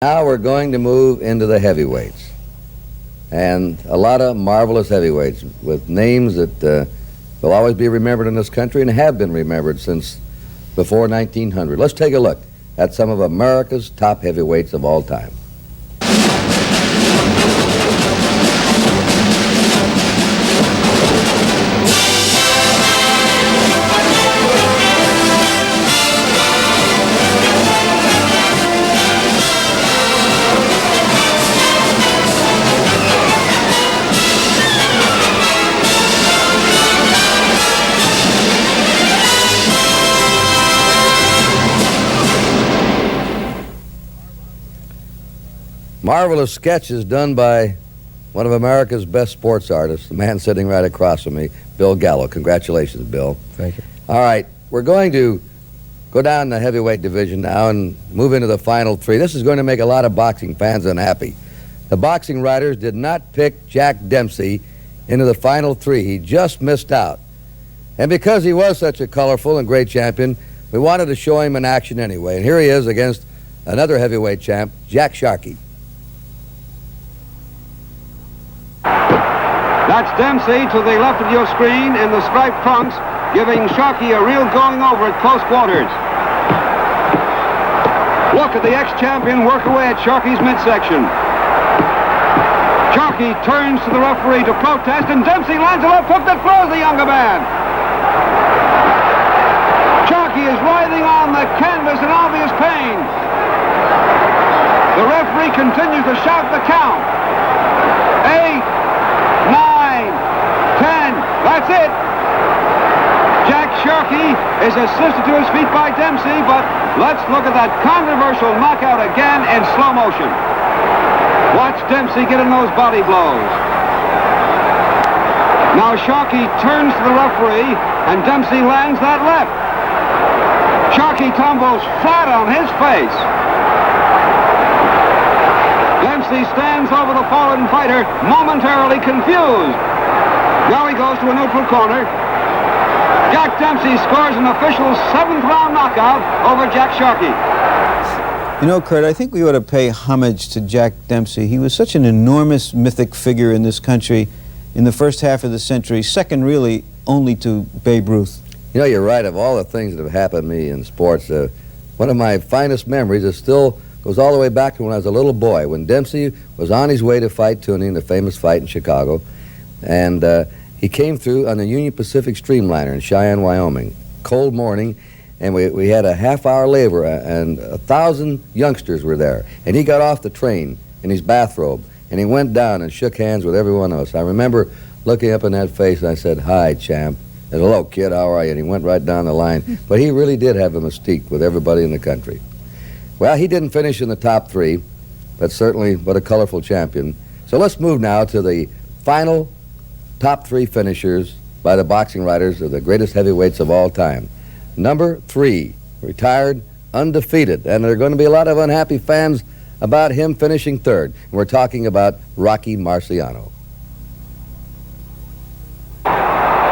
Now we're going to move into the heavyweights. And a lot of marvelous heavyweights with names that will always be remembered in this country and have been remembered since before 1900. Let's take a look at some of America's top heavyweights of all time. Marvelous sketches done by one of America's best sports artists, the man sitting right across from me, Bill Gallo. Congratulations, Bill. Thank you. All right, we're going to go down the heavyweight division now and move into the final three. This is going to make a lot of boxing fans unhappy. The boxing writers did not pick Jack Dempsey into the final three. He just missed out. And because he was such a colorful and great champion, we wanted to show him in action anyway. And here he is against another heavyweight champ, Jack Sharkey. That's Dempsey to the left of your screen in the striped trunks, giving Sharkey a real going over at close quarters. Look at the ex-champion work away at Sharkey's midsection. Sharkey turns to the referee to protest, and Dempsey lands a left hook that floors the younger man. Sharkey is writhing on the canvas in obvious pain. The referee continues to shout the count. 8, 9, 10, that's it. Jack Sharkey is assisted to his feet by Dempsey, but let's look at that controversial knockout again in slow motion. Watch Dempsey getting those body blows. Now Sharkey turns to the referee, and Dempsey lands that left. Sharkey tumbles flat on his face. Dempsey stands over the fallen fighter, momentarily confused. Now he goes to a neutral corner. Jack Dempsey scores an official 7th-round knockout over Jack Sharkey. You know, Kurt, I think we ought to pay homage to Jack Dempsey. He was such an enormous mythic figure in this country in the first half of the century, second really only to Babe Ruth. You know, you're right. Of all the things that have happened to me in sports, one of my finest memories is still goes all the way back to when I was a little boy, when Dempsey was on his way to fight Tuning, the famous fight in Chicago, and he came through on the Union Pacific Streamliner in Cheyenne, Wyoming. Cold morning, and we had a half-hour labor, and 1,000 youngsters were there. And he got off the train in his bathrobe, and he went down and shook hands with everyone else. I remember looking up in that face, and I said, "Hi, champ." And, "Hello, kid, how are you?" And he went right down the line. But he really did have a mystique with everybody in the country. Well, he didn't finish in the top three, but certainly what a colorful champion. So let's move now to the final top three finishers by the boxing writers of the greatest heavyweights of all time. Number 3, retired, undefeated, and there are going to be a lot of unhappy fans about him finishing third. And we're talking about Rocky Marciano.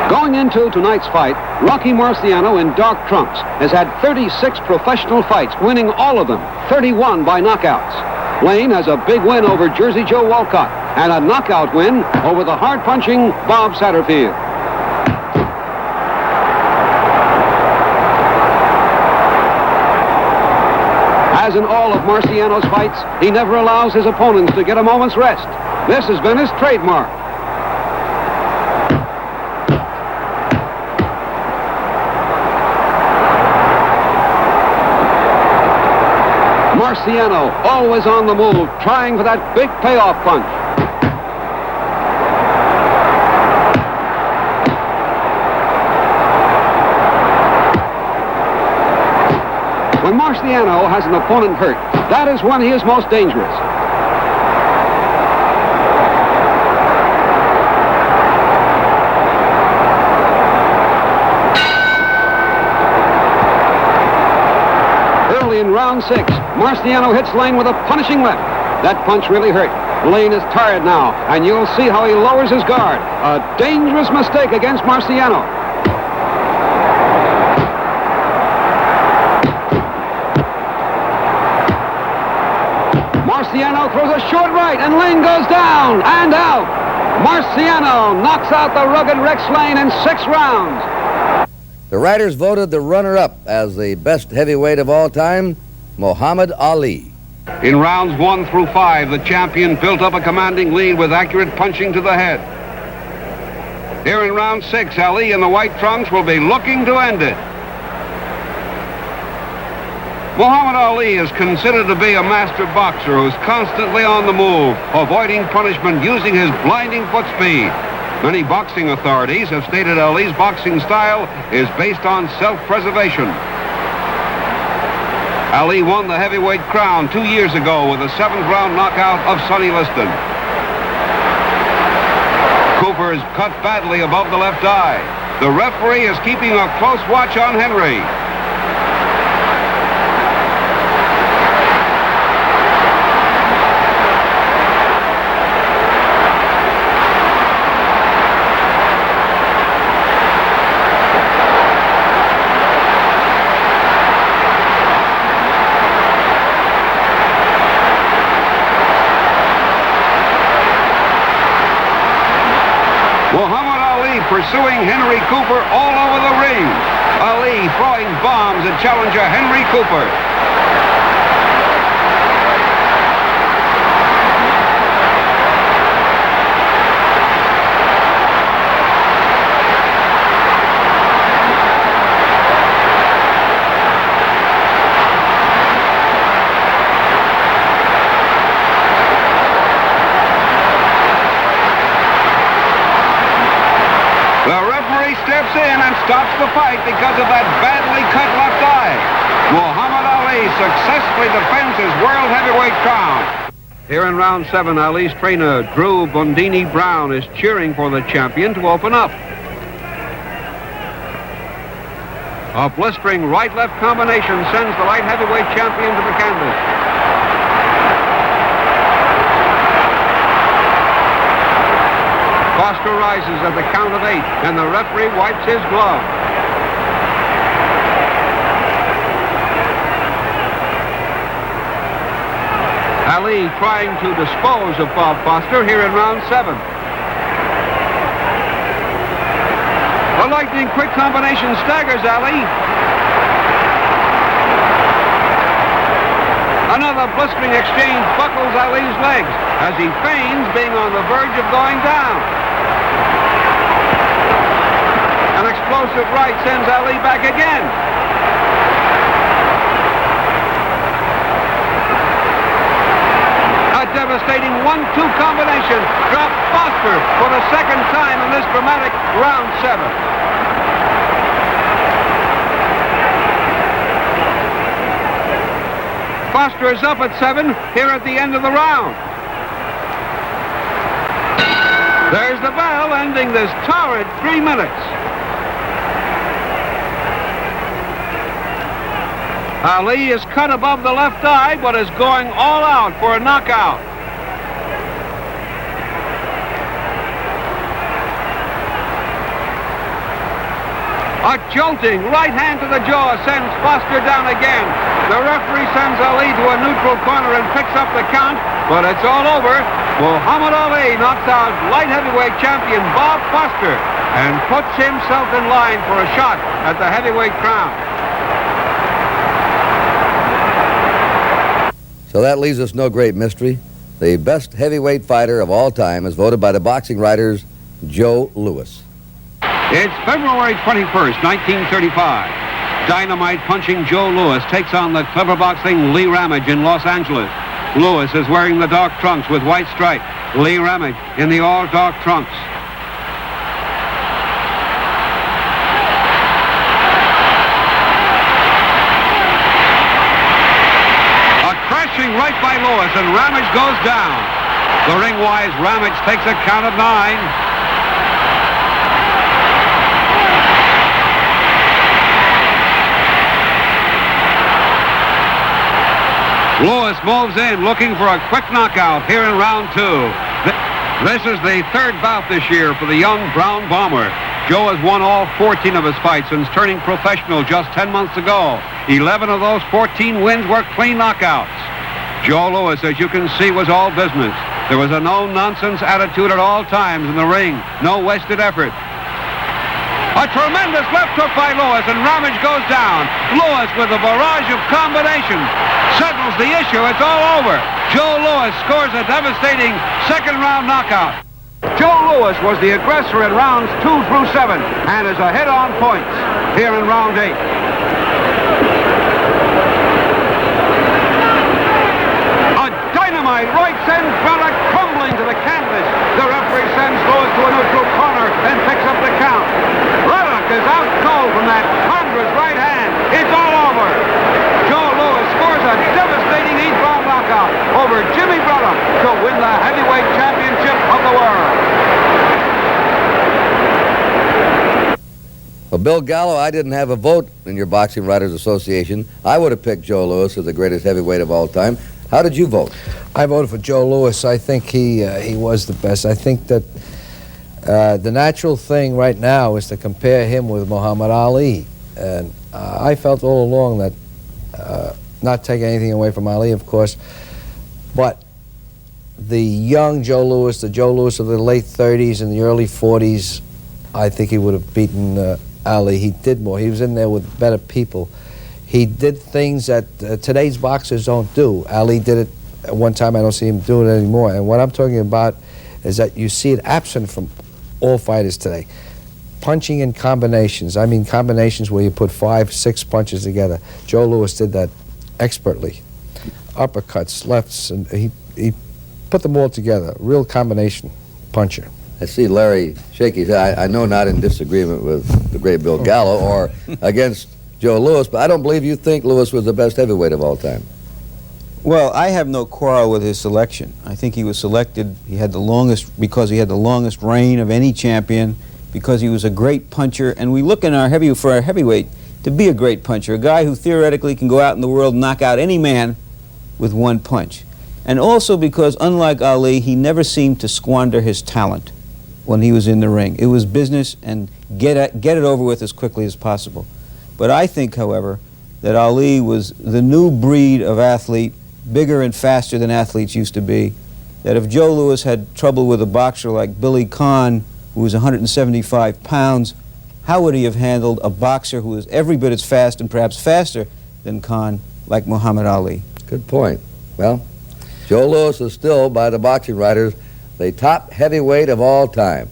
Going into tonight's fight, Rocky Marciano in dark trunks has had 36 professional fights, winning all of them, 31 by knockouts. Lane has a big win over Jersey Joe Walcott and a knockout win over the hard-punching Bob Satterfield. As in all of Marciano's fights, he never allows his opponents to get a moment's rest. This has been his trademark. Marciano, always on the move, trying for that big payoff punch. When Marciano has an opponent hurt, that is when he is most dangerous. In round 6, Marciano hits Lane with a punishing left. That punch really hurt. Lane is tired now, and you'll see how he lowers his guard. A dangerous mistake against Marciano. Marciano throws a short right, and Lane goes down and out. Marciano knocks out the rugged Rex Lane in 6 rounds. The writers voted the runner-up as the best heavyweight of all time, Muhammad Ali. In rounds 1 through 5, the champion built up a commanding lead with accurate punching to the head. Here in round 6, Ali in the white trunks will be looking to end it. Muhammad Ali is considered to be a master boxer who's constantly on the move, avoiding punishment using his blinding foot speed. Many boxing authorities have stated Ali's boxing style is based on self-preservation. Ali won the heavyweight crown 2 years ago with a 7th-round knockout of Sonny Liston. Cooper is cut badly above the left eye. The referee is keeping a close watch on Henry. Muhammad Ali pursuing Henry Cooper all over the ring. Ali throwing bombs at challenger Henry Cooper. Steps in and stops the fight because of that badly cut left eye. Muhammad Ali successfully defends his world heavyweight crown. Here in round 7, Ali's trainer, Drew Bondini Brown, is cheering for the champion to open up. A blistering right-left combination sends the light heavyweight champion to the canvas. Foster rises at the count of 8, and the referee wipes his glove. Ali trying to dispose of Bob Foster here in round 7. A lightning quick combination staggers Ali. Another blistering exchange buckles Ali's legs as he feigns being on the verge of going down. An explosive right sends Ali back again. A devastating 1-2 combination dropped Foster for the 2nd time in this dramatic round 7. Foster is up at 7 here at the end of the round. There's the bell ending this torrid 3 minutes. Ali is cut above the left eye, but is going all out for a knockout. A jolting right hand to the jaw sends Foster down again. The referee sends Ali to a neutral corner and picks up the count, but it's all over. Muhammad Ali knocks out light heavyweight champion Bob Foster and puts himself in line for a shot at the heavyweight crown. So that leaves us no great mystery. The best heavyweight fighter of all time is voted by the boxing writers, Joe Louis. It's February 21st, 1935. Dynamite punching Joe Louis takes on the clever boxing Lee Ramage in Los Angeles. Louis is wearing the dark trunks with white stripe. Lee Ramage in the all dark trunks. Right by Louis, and Ramage goes down. The ring-wise Ramage takes a count of 9. Louis moves in, looking for a quick knockout here in round 2. This is the 3rd bout this year for the young Brown Bomber. Joe has won all 14 of his fights since turning professional just 10 months ago. 11 of those 14 wins were clean knockouts. Joe Louis, as you can see, was all business. There was a no-nonsense attitude at all times in the ring. No wasted effort. A tremendous left hook by Louis, and Ramage goes down. Louis, with a barrage of combinations, settles the issue. It's all over. Joe Louis scores a devastating second-round knockout. Joe Louis was the aggressor in rounds 2 through 7 and is ahead on points here in round 8. A dynamite right sends Braddock crumbling to the canvas. The referee sends Louis to a neutral corner and picks up the count. Braddock is out cold from that ponderous right hand. It's all over. Joe Louis scores a devastating 8th-round knockout over Jimmy Braddock to win the heavyweight championship of the world. Well, Bill Gallo, I didn't have a vote in your Boxing Writers Association. I would have picked Joe Louis as the greatest heavyweight of all time. How did you vote? I voted for Joe Louis. I think he was the best. I think that the natural thing right now is to compare him with Muhammad Ali. And I felt all along that, not taking anything away from Ali, of course, but the young Joe Louis, the Joe Louis of the late 30s and the early 40s, I think he would have beaten Ali. He did more. He was in there with better people. He did things that today's boxers don't do. Ali did it at one time. I don't see him doing it anymore. And what I'm talking about is that you see it absent from all fighters today. Punching in combinations. I mean combinations where you put 5, 6 punches together. Joe Louis did that expertly. Uppercuts, lefts, and he put them all together. Real combination puncher. I see Larry shake his head. I know not in disagreement with the great Bill Gallo or against Joe Louis, but I don't believe you think Louis was the best heavyweight of all time. Well, I have no quarrel with his selection. I think he was selected, he had the longest, because he had the longest reign of any champion, because he was a great puncher, and we look in for our heavyweight to be a great puncher, a guy who theoretically can go out in the world and knock out any man with one punch. And also because, unlike Ali, he never seemed to squander his talent when he was in the ring. It was business and get it over with as quickly as possible. But I think, however, that Ali was the new breed of athlete, bigger and faster than athletes used to be, that if Joe Louis had trouble with a boxer like Billy Conn, who was 175 pounds, how would he have handled a boxer who was every bit as fast and perhaps faster than Conn, like Muhammad Ali? Good point. Well, Joe Louis is still, by the boxing writers, the top heavyweight of all time.